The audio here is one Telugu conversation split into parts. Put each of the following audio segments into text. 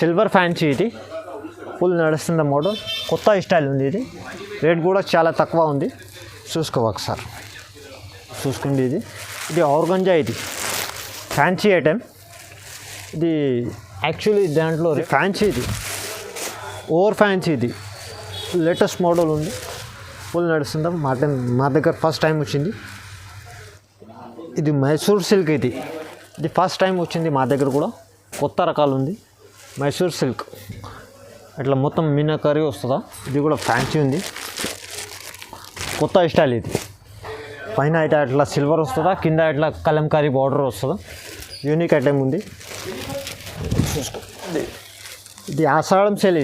సిల్వర్ ఫ్యాన్సీ ఇది ఫుల్ నడుస్తున్న మోడల్, కొత్త స్టైల్ ఉంది. ఇది రేట్ కూడా చాలా తక్కువ ఉంది. చూసుకో ఒకసారి, చూసుకోండి. ఇది ఆర్గంజా, ఇది ఫ్యాన్సీ ఐటెం. ఇది యాక్చువల్లీ దాంట్లో ఫ్యాన్సీ, ఇది ఓవర్ ఫ్యాన్సీ, ఇది లేటెస్ట్ మోడల్ ఉంది. ఫుల్ నడుస్తుందా మా దగ్గర ఫస్ట్ టైం వచ్చింది. ఇది మైసూర్ సిల్క్, ఇది ఫస్ట్ టైం వచ్చింది మా దగ్గర కూడా. కొత్త రకాలు ఉంది మైసూర్ సిల్క్. అట్లా మొత్తం మీనాకరీ వస్తుందా. ఇది కూడా ఫ్యాన్సీ ఉంది, కొత్త స్టైల్. ఇది పైన అయితే అట్లా సిల్వర్ వస్తుందా, కింద అట్లా కలంకారీ బార్డర్ వస్తుందా. యూనిక్ ఐటెం ఉంది. ఇది ఆషాఢం సేల్.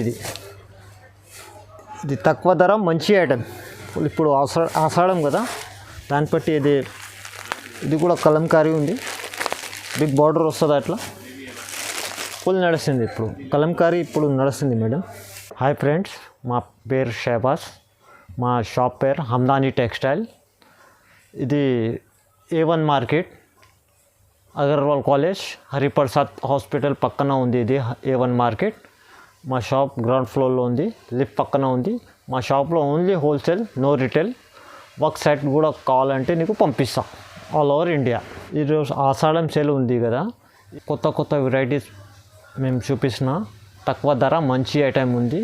ఇది తక్కువ ధర, మంచి ఐటెం. ఇప్పుడు ఆషాఢం కదా, దాన్ని బట్టి ఇది కూడా కలంకారీ ఉంది. బిగ్ బార్డర్ వస్తుంది అట్లా. ఫుల్ నడుస్తుంది ఇప్పుడు కలంకారీ, ఇప్పుడు నడుస్తుంది మేడం. హాయ్ ఫ్రెండ్స్, మా పేరు షహబాజ్. మా షాప్ పేరు హమ్దానీ టెక్స్టైల్. ఇది A1 market, Agarwal college, Hariprasad hospital పక్కన ఉంది. ఇది A1 మార్కెట్. మా షాప్ గ్రౌండ్ ఫ్లోర్లో ఉంది, లిఫ్ట్ పక్కన ఉంది. మా షాప్లో only wholesale, no retail. Work site కూడా కావాలంటే నీకు పంపిస్తాం ఆల్ ఓవర్ ఇండియా. ఈరోజు ఆషాఢం సేల్ ఉంది కదా, కొత్త వెరైటీస్ మేము చూపిస్తున్నా. తక్కువ ధర, మంచి ఐటెం ఉంది.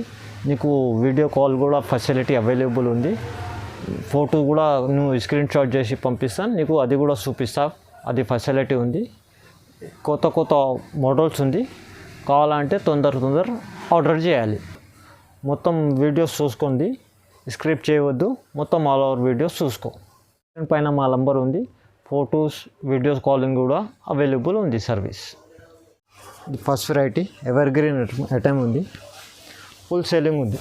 నీకు వీడియో కాల్ కూడా ఫెసిలిటీ అవైలబుల్ ఉంది. ఫోటో కూడా నువ్వు స్క్రీన్ షాట్ చేసి పంపిస్తాను, నీకు అది కూడా చూపిస్తా. అది ఫెసిలిటీ ఉంది. కొత్త మోడల్స్ ఉంది. కావాలంటే తొందర ఆర్డర్ చేయాలి. మొత్తం వీడియోస్ చూసుకోండి, స్క్రిప్ట్ చేయవద్దు. మొత్తం ఆల్ ఓవర్ వీడియోస్ చూసుకో. పైన మా నంబర్ ఉంది. ఫొటోస్, వీడియోస్ కాలింగ్ కూడా అవైలబుల్ ఉంది సర్వీస్. ఇది first variety ever green item ఉంది. ఫుల్ సేలింగ్ ఉంది.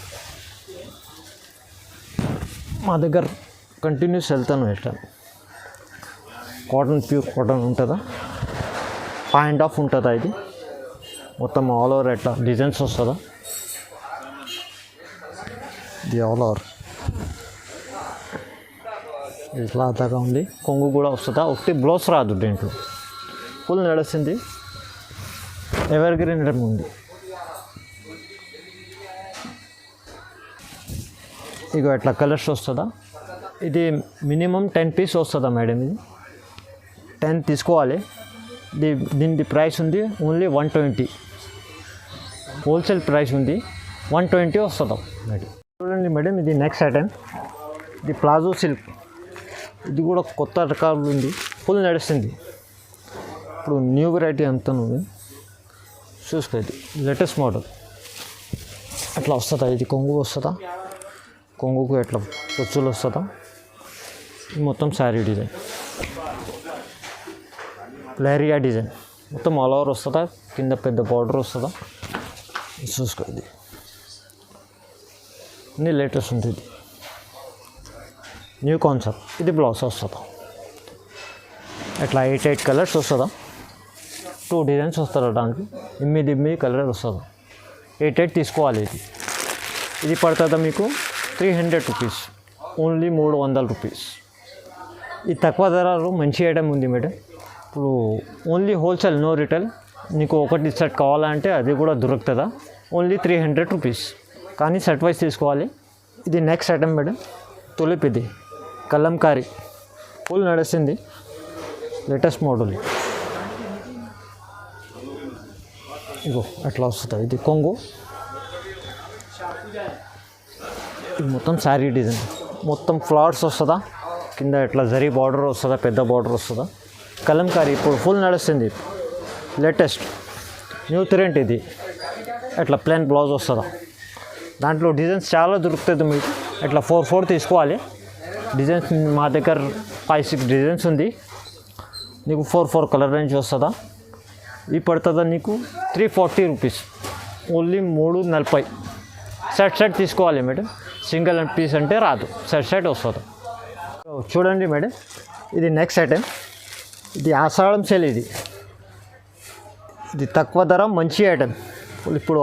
మా దగ్గర కంటిన్యూస్ వెళ్తాను ఐటెం. కాటన్, ప్యూర్ కాటన్ ఉంటుందా, పాయింట్ ఆఫ్ ఉంటుందా. ఇది మొత్తం ఆల్ ఓవర్ ఎట్లా డిజైన్స్ వస్తుందా. ఇది ఆల్ ఓవర్ ఇట్లా దాకా ఉంది. కొంగు కూడా వస్తుందా, ఒకటి బ్లౌజ్ రాదు దీంట్లో. ఫుల్ నడుస్తుంది. ఎవర్ గ్రీన్ ఐటమ్ ఉంది. ఇక ఎట్లా కలర్స్ వస్తుందా. ఇది మినిమం 10 పీస్ వస్తుందా మేడం. ఇది 10 తీసుకోవాలి. దీని ప్రైస్ ఉంది ఓన్లీ 120. హోల్సేల్ ప్రైస్ ఉంది 120 వస్తుందా మేడం. చూడండి మేడం, ఇది నెక్స్ట్ ఐటెం. ఇది ప్లాజో సిల్క్. ఇది కూడా కొత్త రకాలు ఉంది. ఫుల్ నడుస్తుంది. ఇప్పుడు న్యూ వెరైటీ అంతా ఉంది. చూసుకో, ఇది లేటెస్ట్ మోడల్. అట్లా వస్తుందా. ఇది కొంగు వస్తుందా, కొంగుకు ఎట్లా పొచ్చులు వస్తుందా. మొత్తం శారీ డిజైన్, లెహరియా డిజైన్ మొత్తం ఆల్ ఓవర్ వస్తుందా. కింద పెద్ద బార్డర్ వస్తుందా. చూసుకో, ఇది అన్నీ లేటెస్ట్ ఉంటుంది. New concept. ఇది బ్లౌజ్ వస్తుందా. అట్లా 8 కలర్స్ వస్తుందా. 2 డిజైన్స్ వస్తుందా. దానికి 8 కలర్ వస్తుందా. 8 తీసుకోవాలి. ఇది పడుతుందా మీకు 300 రూపీస్, ఓన్లీ 300 రూపీస్. ఇది తక్కువ ధరలో మంచి ఐటమ్ ఉంది మేడం. ఇప్పుడు ఓన్లీ హోల్సేల్, నో రిటైల్. నీకు ఒకటి సెట్ కావాలంటే అది కూడా దొరుకుతుందా. ఓన్లీ 300 రూపీస్, కానీ సెట్ వైజ్ తీసుకోవాలి. ఇది నెక్స్ట్ ఐటమ్ మేడం, తులిప్. ఇది కలంకారీ, ఫుల్ నడుస్తుంది. Latest model. ఇగో అట్లా వస్తుంది. ఇది కొంగు. ఇది మొత్తం శారీ డిజైన్, మొత్తం ఫ్లవర్స్ వస్తుందా. కింద ఇట్లా జరీ బార్డర్ వస్తుందా, పెద్ద బార్డర్ వస్తుందా. కలంకారీ ఇప్పుడు ఫుల్ నడుస్తుంది. Latest new trend. ఇది అట్లా ప్లెయిన్ బ్లౌజ్ వస్తుందా. దాంట్లో డిజైన్స్ చాలా దొరుకుతుంది మీకు. అట్లా 4 తీసుకోవాలి. డిజైన్స్ మా దగ్గర 5-6 డిజైన్స్ ఉంది. నీకు 4 కలర్ రేంజ్ వస్తుందా. ఇది పడుతుందా నీకు 340 రూపీస్, ఓన్లీ 340. సెట్ తీసుకోవాలి మేడం. సింగిల్ పీస్ అంటే రాదు, సెట్ వస్తుంది. చూడండి మేడం, ఇది నెక్స్ట్ ఐటెం. ఇది ఆషాఢం సేల్. ఇది తక్కువ ధర, మంచి ఐటెం. ఇప్పుడు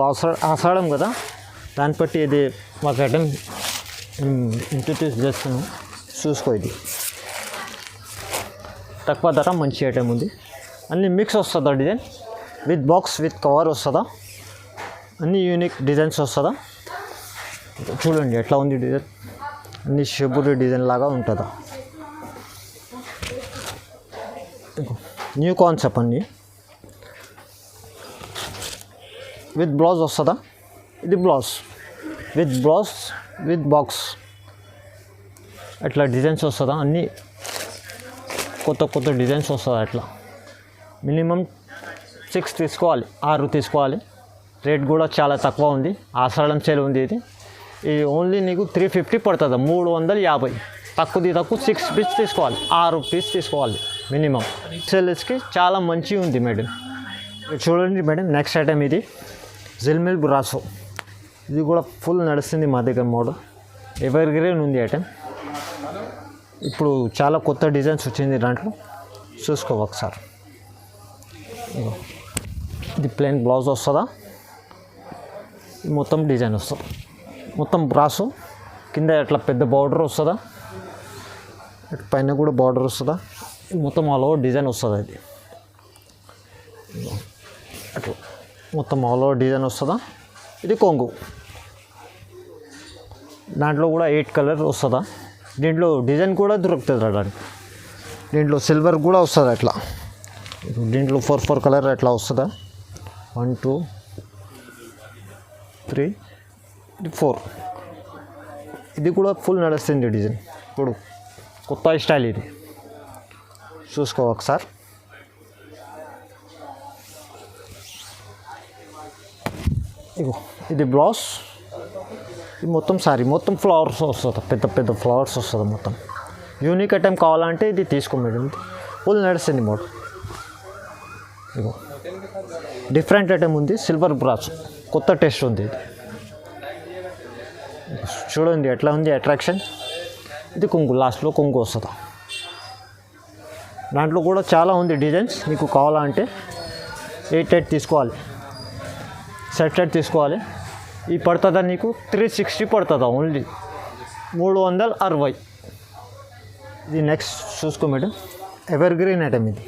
ఆషాఢం కదా, దాన్ని బట్టి ఇది మాకు ఐటెం ఇంట్రడ్యూస్ చేస్తున్నాం. చూసుకో, ఇది తక్కువ ధర, మంచి ఐటెం ఉంది. అన్నీ మిక్స్ వస్తుందా design, with box, with cover వస్తుందా. అన్ని యూనిక్ డిజైన్స్ వస్తుందా. చూడండి ఎట్లా ఉంది డిజైన్, అన్ని షిబురి డిజైన్ లాగా ఉంటుందా. న్యూ కాన్సెప్ట్ అన్ని విత్ బ్లౌజ్ వస్తుందా. ఇది బ్లౌజ్ విత్ బాక్స్ అట్లా డిజైన్స్ వస్తుందా. అన్నీ కొత్త డిజైన్స్ వస్తుందా. అట్లా మినిమం 6 తీసుకోవాలి, 6 తీసుకోవాలి. రేట్ కూడా చాలా తక్కువ ఉంది, ఆషాఢం సేల్ ఉంది. ఇది ఓన్లీ నీకు 350 పడుతుంది, 350. తక్కువ 6 పీస్ తీసుకోవాలి, 6 పీస్ తీసుకోవాలి మినిమం. సేల్స్కి చాలా మంచిగా ఉంది మేడం. చూడండి మేడం, నెక్స్ట్ ఐటమ్ ఇది జిల్మిల్ బ్రాసో. ఇది కూడా ఫుల్ నడుస్తుంది మా దగ్గర మోడల్, ఎవర్ గ్రీన్ ఉంది ఐటమ్. ఇప్పుడు చాలా కొత్త డిజైన్స్ వచ్చింది దాంట్లో, చూసుకో ఒకసారి. ఇది ప్లెయిన్ బ్లౌజ్ వస్తుందా. మొత్తం డిజైన్ వస్తుంది, మొత్తం బ్రాసో. కింద అట్లా పెద్ద బార్డర్ వస్తుందా, పైన కూడా బార్డర్ వస్తుందా. మొత్తం ఆల్ ఓవర్ డిజైన్ వస్తుంది. అది అట్లా మొత్తం ఆల్ ఓవర్ డిజైన్ వస్తుందా. ఇది కొంగు, దాంట్లో కూడా 8 కలర్ వస్తుందా. దీంట్లో డిజైన్ కూడా దొరుకుతుంది దానికి. దీంట్లో సిల్వర్ కూడా వస్తుంది అట్లా. దీంట్లో 4 కలర్ అట్లా వస్తుందా. 1 2 3 4. ఇది కూడా ఫుల్ నడుస్తుంది డిజైన్, ఇప్పుడు కొత్త స్టైల్ ఇది. చూసుకో ఒకసారి. ఇది బ్లౌజ్, ఇది మొత్తం సారీ, మొత్తం ఫ్లవర్స్ వస్తుంది, పెద్ద ఫ్లవర్స్ వస్తుంది మొత్తం. యూనిక్ ఐటమ్ కావాలంటే ఇది తీసుకో మేడం, ఫుల్ నడుస్తుంది మోడల్. ఇగో డిఫరెంట్ ఐటమ్ ఉంది, సిల్వర్ బ్రాస్, కొత్త టేస్ట్ ఉంది ఇది. చూడండి ఎట్లా ఉంది అట్రాక్షన్. ఇది కొంగు, లాస్ట్లో కొంగు వస్తుంది. దాంట్లో కూడా చాలా ఉంది డిజైన్స్. మీకు కావాలంటే 8 తీసుకోవాలి, సెట్ తీసుకోవాలి. ఈ పడుతుందా నీకు 360 పడుతుందా, ఓన్లీ 360. ఇది నెక్స్ట్ చూసుకో మేడం, ఎవర్ గ్రీన్ ఐటమ్ ఇది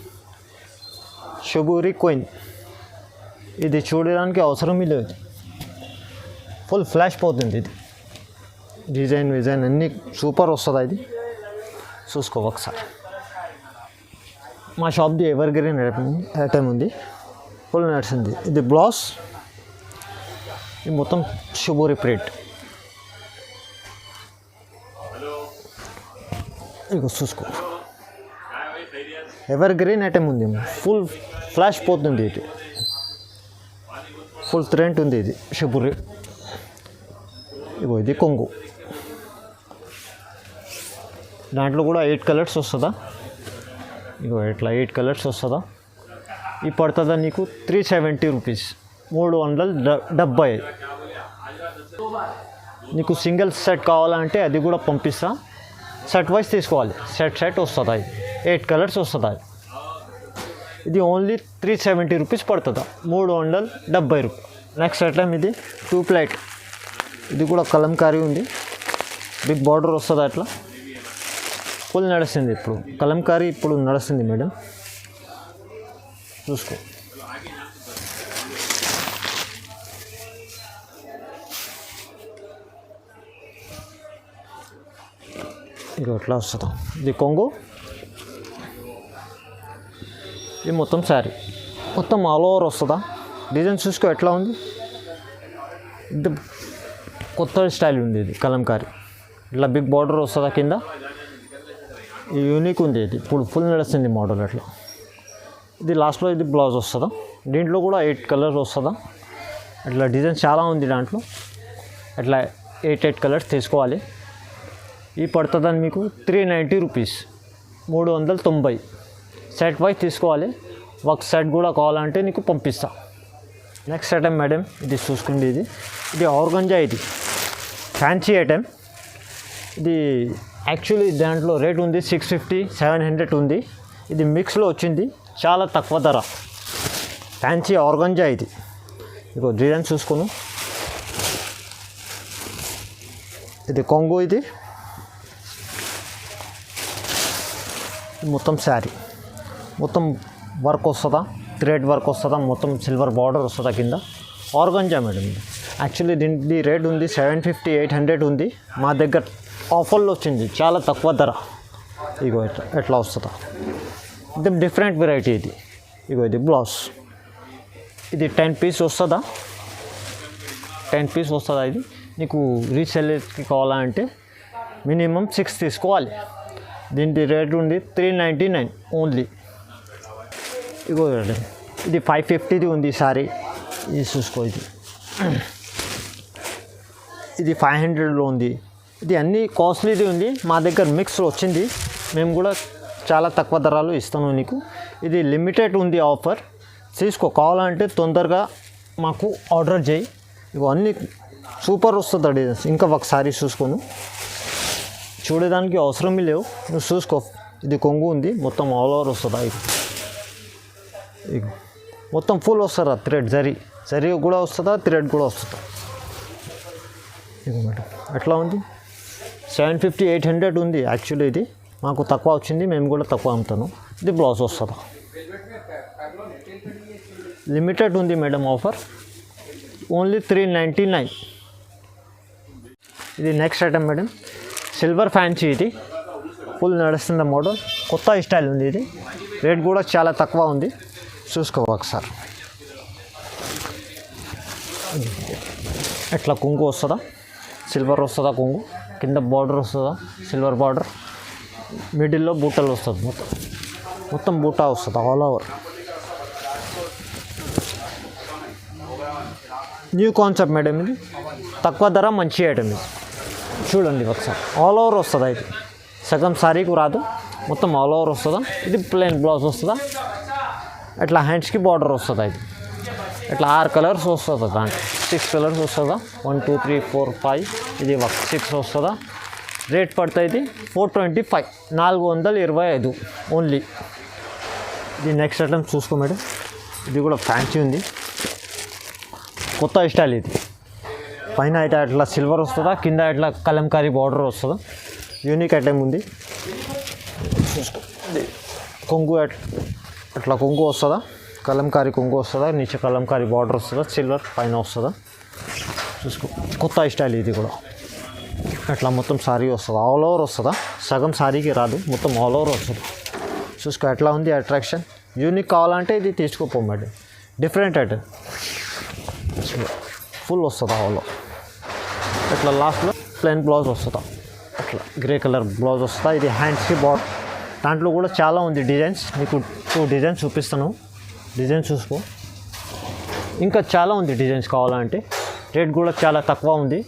షుబూరి కోయిన్. ఇది చూడడానికి అవసరం లేదు, ఫుల్ ఫ్లాష్ పోతుంది. ఇది డిజైన్ అన్నీ సూపర్ వస్తుంది. ఇది చూసుకో ఒకసారి. మా షాప్ది ఎవర్ గ్రీన్ ఐటమ్ ఉంది, ఫుల్ నడుస్తుంది. ఇది బ్లౌజ్, ఇది మొత్తం షుబూరి ప్రింట్. ఇక చూసుకో, ఎవర్ గ్రీన్ ఐటమ్ ఉంది, ఫుల్ ఫ్లాష్ పోతుంది. ఇది ఫుల్ ట్రెండ్ ఉంది. ఇది షుబూరి. ఇగో ఇది కొంగు, దాంట్లో కూడా 8 కలర్స్ వస్తుందా. ఇగో ఇట్లా 8 కలర్స్ వస్తుందా. ఈ పడుతుందా నీకు 370 రూపీస్, 370. నీకు సింగిల్ సెట్ కావాలంటే అది కూడా పంపిస్తా, సెట్ వైజ్ తీసుకోవాలి. సెట్ వస్తుంది, 8 కలర్స్ వస్తుంది. ఇది ఓన్లీ 370 రూపీస్ పడుతుందా, 370 రూపాయలు. నెక్స్ట్ ఐటమ్ ఇది 2 ప్లేట్. ఇది కూడా కలంకారీ ఉంది, బిగ్ బార్డర్ వస్తుంది అట్లా, ఫుల్ నడుస్తుంది. ఇప్పుడు కలంకారీ ఇప్పుడు నడుస్తుంది మేడం, చూసుకో. ఇక ఎట్లా వస్తుందా. ఇది కొంగు, ఇది మొత్తం శారీ, మొత్తం ఆల్ ఓవర్ వస్తుందా. డిజైన్ చూసుకో ఎట్లా ఉంది, ఇది కొత్త స్టైల్ ఉంది. ఇది కలంకారీ, ఇట్లా బిగ్ బార్డర్ వస్తుందా కింద. ఇది యూనిక్ ఉంది, ఇది ఇప్పుడు ఫుల్ నడుస్తుంది మోడల్ అట్లా. ఇది లాస్ట్లో ఇది బ్లౌజ్ వస్తుందా. దీంట్లో కూడా 8 కలర్స్ వస్తుందా. అట్లా డిజైన్ చాలా ఉంది దాంట్లో, అట్లా 8 కలర్స్ తీసుకోవాలి. ఈ పడుతుందని మీకు 390 రూపీస్, 390. సెట్ వైజ్ తీసుకోవాలి, ఒక సెట్ కూడా కావాలంటే నీకు పంపిస్తా. నెక్స్ట్ ఐటమ్ మేడం, ఇది చూసుకోండి. ఇది ఆర్గంజా, ఇది ఫ్యాన్సీ ఐటమ్. ఇది యాక్చువల్లీ దాంట్లో రేట్ ఉంది 650 700 ఉంది. ఇది మిక్స్లో వచ్చింది, చాలా తక్కువ ధర. ఫ్యాన్సీ ఆర్గంజా ఇది. ఇగో డిజైన్ చూసుకోను. ఇది కొంగు, ఇది మొత్తం శారీ, మొత్తం వర్క్ వస్తుందా, థ్రెడ్ వర్క్ వస్తుందా, మొత్తం సిల్వర్ బార్డర్ వస్తుందా కింద. ఆర్గంజా మేడం ఇది. యాక్చువల్లీ దీని రేట్ ఉంది 750 800 ఉంది. మా దగ్గర ఆఫర్లో వచ్చింది చాలా తక్కువ ధర. ఇగో ఎట్లా వస్తుందా, ఇది డిఫరెంట్ వెరైటీ ఇది. ఇగో ఇది బ్లౌజ్, ఇది 10 పీస్ వస్తుందా, 10 పీస్ వస్తుందా. ఇది నీకు రీసెల్లర్కి కావాలంటే మినిమం 6 తీసుకోవాలి. దీని రేట్ ఉంది 399 ఓన్లీ. ఇగో ఇది 550 ఉంది సారీ. ఇది చూసుకో, ఇది 500లో ఉంది. ఇది అన్నీ కాస్ట్లీది ఉంది. మా దగ్గర మిక్స్లో వచ్చింది. మేము కూడా చాలా తక్కువ ధరలు ఇస్తాను నీకు. ఇది లిమిటెడ్ ఉంది ఆఫర్. తీసుకో, కావాలంటే తొందరగా మాకు ఆర్డర్ చేయి. ఇగో అన్నీ సూపర్ వస్తుంది డిజైన్స్. ఇంకా ఒకసారి చూసుకోను, చూడడానికి అవసరమే లేవు, నువ్వు చూసుకో. ఇది కొంగు ఉంది, మొత్తం ఆల్ ఓవర్ వస్తుందా. ఇది మొత్తం ఫుల్ వస్తుందా థ్రెడ్, జరీ కూడా వస్తుందా, థ్రెడ్ కూడా వస్తుందా. ఇది మేడం ఎట్లా ఉంది, 750 800 ఉంది. యాక్చువల్లీ ఇది మాకు తక్కువ వచ్చింది, మేము కూడా తక్కువ అమ్ముతాను. ఇది బ్లౌజ్ వస్తుందా, లిమిటెడ్ ఉంది మేడం ఆఫర్, ఓన్లీ 399. ఇది next item madam, silver fancy. ఇది ఫుల్ నడుస్తున్న మోడల్, కొత్త స్టైల్ ఉంది. ఇది రేట్ కూడా చాలా తక్కువ ఉంది, చూసుకో ఒకసారి. ఎట్లా కొంగు వస్తుందా, సిల్వర్ వస్తుందా కొంగు, కింద బార్డర్ వస్తుందా సిల్వర్ బార్డర్, మిడిల్లో బూటలు వస్తుంది, మొత్తం బూటా వస్తుంది all over. New concept madam ఇది, తక్కువ ధర మంచి ఐటమ్ ఇది. చూడండి ఒకసారి, ఆల్ ఓవర్ వస్తుందా. ఇది సగం సారీకి రాదు, మొత్తం ఆల్ ఓవర్ వస్తుందా. ఇది ప్లెయిన్ బ్లౌజ్ వస్తుందా, ఇట్లా హ్యాండ్స్కి బార్డర్ వస్తుందా. ఇది ఇట్లా 6 కలర్స్ వస్తుందా, దాంట్లో 6 కలర్స్ వస్తుందా. 1 2 3 4 5, ఇది 6 వస్తుందా. రేట్ పడుతుంది 425, 425 ఓన్లీ. ఇది నెక్స్ట్ ఐటమ్ చూసుకో మేడం, ఇది కూడా ఫ్యాన్సీ ఉంది, కొత్త స్టైల్. ఇది పైన అయితే అట్లా సిల్వర్ వస్తుందా, కింద ఇట్లా కలంకారీ బార్డర్ వస్తుందా. యూనిక్ ఐటమ్ ఉంది, చూసుకో. ఇది కొంగు అట్లా కొంగు వస్తుందా, కలంకారీ కొంగు వస్తుందా, నీచే కలంకారీ బార్డర్ వస్తుందా, సిల్వర్ పైన వస్తుందా. చూసుకో, కొత్త స్టైల్. ఇది కూడా అట్లా మొత్తం సారీ వస్తుందా, ఆల్ ఓవర్ వస్తుందా. సగం సారీకి రాదు, మొత్తం ఆల్ ఓవర్ వస్తుంది. చూసుకో ఎట్లా ఉంది అట్రాక్షన్. యూనిక్ కావాలంటే ఇది తీసుకోపో మేడం, డిఫరెంట్ ఐటమ్. ఫుల్ వస్తుందా ఆల్ ఓవర్. ఇట్లా లాస్ట్లో ప్లెయిన్ బ్లౌజ్ వస్తుందా, అట్లా గ్రే కలర్ బ్లౌజ్ వస్తుందా. ఇది హ్యాండ్స్కి బార్డర్, దాంట్లో కూడా చాలా ఉంది డిజైన్స్. మీకు 2 డిజైన్స్ చూపిస్తాను, డిజైన్స్ చూసుకో. ఇంకా చాలా ఉంది డిజైన్స్ కావాలంటే. రేట్ కూడా చాలా తక్కువ ఉంది,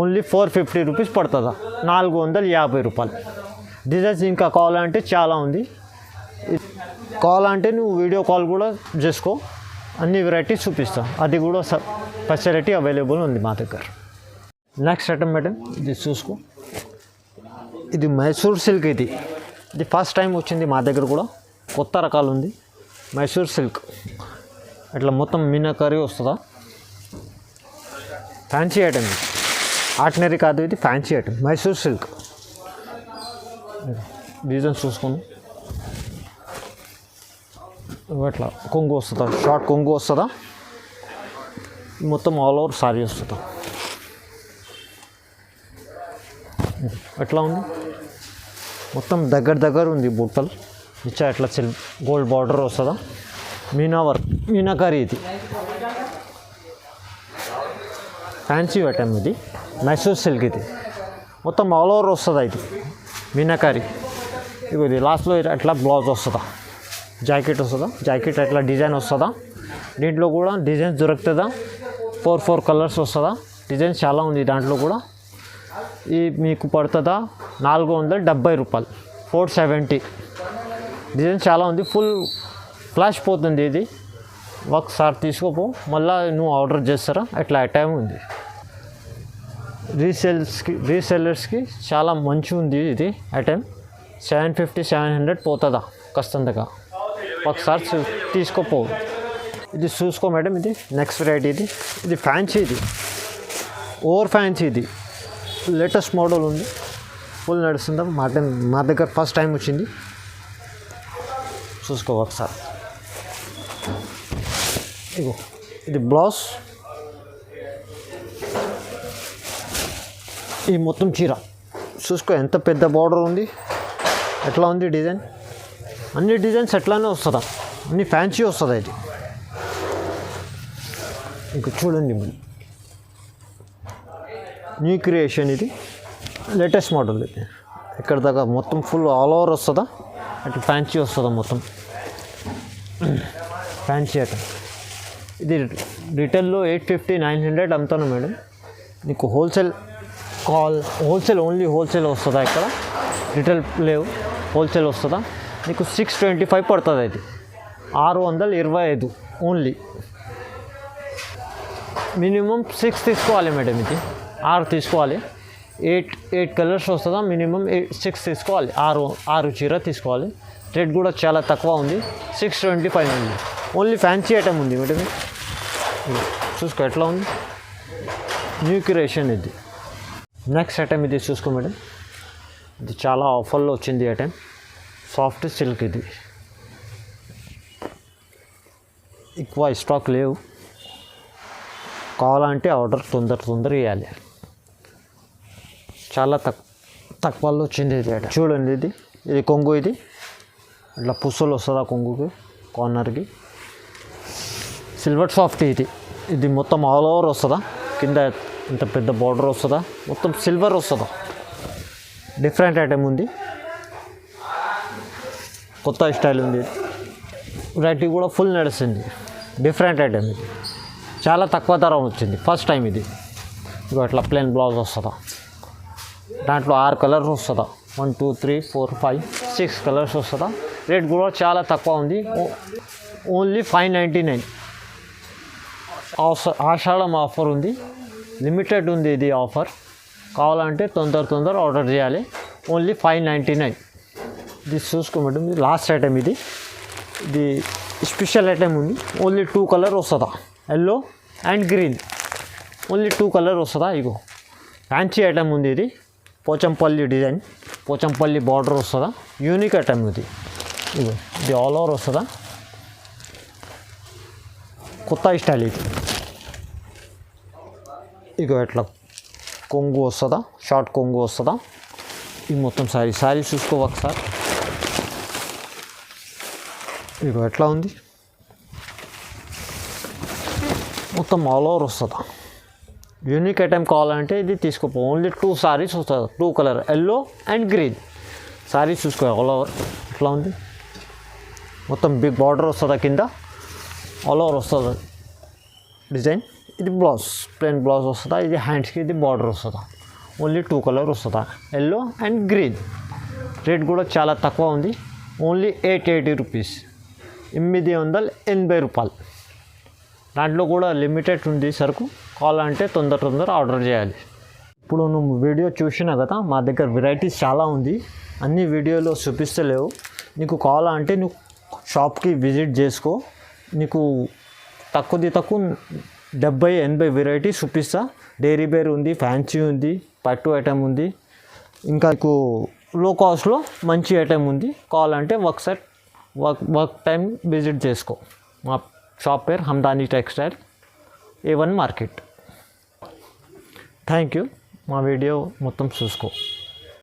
ఓన్లీ 450 రూపీస్ పడుతుందా, 450 రూపాయలు. డిజైన్స్ ఇంకా కావాలంటే చాలా ఉంది. కావాలంటే నువ్వు వీడియో కాల్ కూడా చేసుకో, అన్ని వెరైటీస్ చూపిస్తాం. అది కూడా ఫెసిలిటీ అవైలబుల్ ఉంది మా దగ్గర. నెక్స్ట్ ఐటమ్ మేడం, ఇది చూసుకో. ఇది మైసూర్ సిల్క్. ఇది ఫస్ట్ టైం వచ్చింది మా దగ్గర కూడా, కొత్త రకాలు ఉంది. మైసూర్ సిల్క్ ఇట్లా మొత్తం మీనాకరీ వస్తుందా. ఫ్యాన్సీ ఐటమ్, ఆర్డినరీ కాదు, ఇది fancy item. Mysore silk designs చూసుకోండి. అట్లా కొంగు వస్తుందా, షార్ట్ కొంగు వస్తుందా, మొత్తం ఆల్ ఓవర్ సారీ వస్తుందా. ఎట్లా ఉంది, మొత్తం దగ్గర ఉంది బుట్టలు. ఇచ్చా ఎట్లా గోల్డ్ బార్డర్ వస్తుందా, మీనాకరీ. ఇది ఫ్యాన్సీ ఐటమ్, ఇది మైసూర్ సిల్క్. ఇది మొత్తం ఆల్ ఓవర్ వస్తుందా, ఇది మీనాకరీ. ఇది లాస్ట్లో అట్లా బ్లౌజ్ వస్తుందా, జాకెట్ వస్తుందా, జాకెట్ అట్లా డిజైన్ వస్తుందా. దీంట్లో కూడా డిజైన్స్ దొరుకుతుందా, 4 కలర్స్ వస్తుందా. డిజైన్స్ చాలా ఉంది దాంట్లో కూడా. ఈ మీకు పడుతుందా 470 రూపాయలు, 470. డిజైన్ చాలా ఉంది, ఫుల్ ఫ్లాష్ పోతుంది. ఇది ఒకసారి తీసుకోపో, మళ్ళీ నువ్వు ఆర్డర్ చేస్తారా, అట్లా ఐటమ్ ఉంది. రీసెల్లర్స్కి చాలా మంచి ఉంది ఇది ఐటమ్. 750 700 పోతుందా ఖచ్చితంగా, ఒకసారి తీసుకోపో. ఇది చూసుకో మేడం, ఇది నెక్స్ట్ వెరైటీ. ఇది ఫ్యాన్సీ, ఇది ఓవర్ ఫ్యాన్సీ. ఇది లేటెస్ట్ మోడల్ ఉంది, ఫుల్ నడుస్తుందా. మా దగ్గర ఫస్ట్ టైం వచ్చింది, చూసుకో ఒకసారి. ఇగో ఇది బ్లౌజ్, ఈ మొత్తం చీర చూసుకో ఎంత పెద్ద బార్డర్ ఉంది, ఎట్లా ఉంది డిజైన్. అన్ని డిజైన్స్ ఎట్లానే వస్తుందా, అన్ని ఫ్యాన్సీ వస్తుంది ఇది. ఇంకా చూడండి న్యూ క్రియేషన్, ఇది లేటెస్ట్ మోడల్. ఇది ఇక్కడ దాకా మొత్తం ఫుల్ ఆల్ ఓవర్ వస్తుందా, అట్లా ఫ్యాన్సీ వస్తుందా, మొత్తం ఫ్యాన్సీ ఐటమ్. ఇది రిటైల్లో 850 900 అమ్ముతాను మేడం. నీకు హోల్సేల్ ఓన్లీ హోల్సేల్ వస్తుందా, ఇక్కడ రిటైల్ లేవు, హోల్సేల్ వస్తుందా నీకు 625 పడుతుంది. అది 625 ఓన్లీ. మినిమం 6 తీసుకోవాలి మేడం, ఇది 6 తీసుకోవాలి. 8 కలర్స్ వస్తుందా, మినిమం 6 తీసుకోవాలి. 6 చీర తీసుకోవాలి. రేట్ కూడా చాలా తక్కువ ఉంది, 625 ఉంది. ఓన్లీ ఫ్యాన్సీ ఐటమ్ ఉంది మేడం. చూసుకో ఎట్లా ఉంది, న్యూ క్రియేషన్ ఇది. నెక్స్ట్ ఐటమ్ ఇది చూసుకో మేడం, ఇది చాలా ఆఫర్లో వచ్చింది ఐటమ్. సాఫ్ట్ సిల్క్, ఇది ఎక్కువ స్టాక్ లేవు, కావాలంటే ఆర్డర్ తొందర ఇవ్వాలి. చాలా తక్కువలో వచ్చింది ఇది ఐటమ్. చూడండి ఇది కొంగు, ఇది ఇట్లా పుస్సులు వస్తుందా కొంగుకి, కార్నర్కి. సిల్వర్ సాఫ్ట్ ఇది మొత్తం ఆల్ ఓవర్ వస్తుందా, కింద ఇంత పెద్ద బార్డర్ వస్తుందా, మొత్తం సిల్వర్ వస్తుందా. డిఫరెంట్ ఐటమ్ ఉంది, కొత్త స్టైల్ ఉంది. వెరైటీ కూడా ఫుల్ నడుస్తుంది. డిఫరెంట్ ఐటమ్ ఇది, చాలా తక్కువ ధర వచ్చింది, ఫస్ట్ టైం ఇది. ఇగో అట్లా ప్లెయిన్ బ్లౌజ్ వస్తుందా, దాంట్లో 6 కలర్స్ వస్తుందా, 1 2 3 4 5 6 కలర్స్ వస్తుందా. రేట్ కూడా చాలా తక్కువ ఉంది, ఓన్లీ 599. ఆషాఢం ఆఫర్ ఉంది, లిమిటెడ్ ఉంది ఇది ఆఫర్. కావాలంటే తొందర ఆర్డర్ చేయాలి. ఓన్లీ 599. ఇది చూసుకో మేడం, ఇది లాస్ట్ ఐటమ్. ఇది స్పెషల్ ఐటమ్ ఉంది. ఓన్లీ 2 కలర్ వస్తుందా, yellow and green. Only 2 colour వస్తుందా. ఇగో ఫ్యాన్సీ ఐటమ్ ఉంది. ఇది పోచంపల్లి డిజైన్, పోచంపల్లి బార్డర్ వస్తుందా. యూనిక్ ఐటమ్ ఇది. ఇగో ఇది ఆల్ ఓవర్ వస్తుందా, కొత్త స్టైల్ ఇది. ఇగో ఎట్లా కొంగు వస్తుందా, షార్ట్ కొంగు వస్తుందా. ఇది మొత్తం శారీ చూసుకో ఒకసారి. ఇగో ఎట్లా ఉంది, మొత్తం ఆల్ ఓవర్ వస్తుందా. యూనిక్ ఐటమ్ కావాలంటే ఇది తీసుకోపో. ఓన్లీ 2 సారీస్ వస్తుంది, 2 colour, yellow and green. Saris చూసుకో ఆల్ ఓవర్ ఎట్లా ఉంది, మొత్తం బిగ్ బార్డర్ వస్తుందా, కింద ఆల్ ఓవర్ వస్తుంది డిజైన్. ఇది బ్లౌజ్, ప్లెయిన్ బ్లౌజ్ వస్తుందా. ఇది హ్యాండ్స్కి ఇది బార్డర్ వస్తుందా. ఓన్లీ 2 కలర్ వస్తుందా, ఎల్లో అండ్ గ్రీన్. రేట్ కూడా చాలా తక్కువ ఉంది, ఓన్లీ 880 రూపీస్, 880 రూపాయలు. దాంట్లో కూడా లిమిటెడ్ ఉంది సరుకు, కావాలంటే తొందర ఆర్డర్ చేయాలి. ఇప్పుడు నువ్వు వీడియో చూసినా కదా, మా దగ్గర వెరైటీస్ చాలా ఉంది, అన్ని వీడియోలో చూపిస్తలేవు. నీకు కావాలంటే నువ్వు షాప్కి విజిట్ చేసుకో. నీకు తక్కువ 70-80 వెరైటీ చూపిస్తా. డైరీ బేర్ ఉంది, ఫ్యాన్సీ ఉంది, పట్టు ఐటమ్ ఉంది, ఇంకా నీకు లో కాస్ట్లో మంచి ఐటమ్ ఉంది. కావాలంటే వర్క్ టైం విజిట్ చేసుకో. మా షాప్ పేరు Hamdani textile, A1 market. Thank you. మా వీడియో మొత్తం చూసుకో.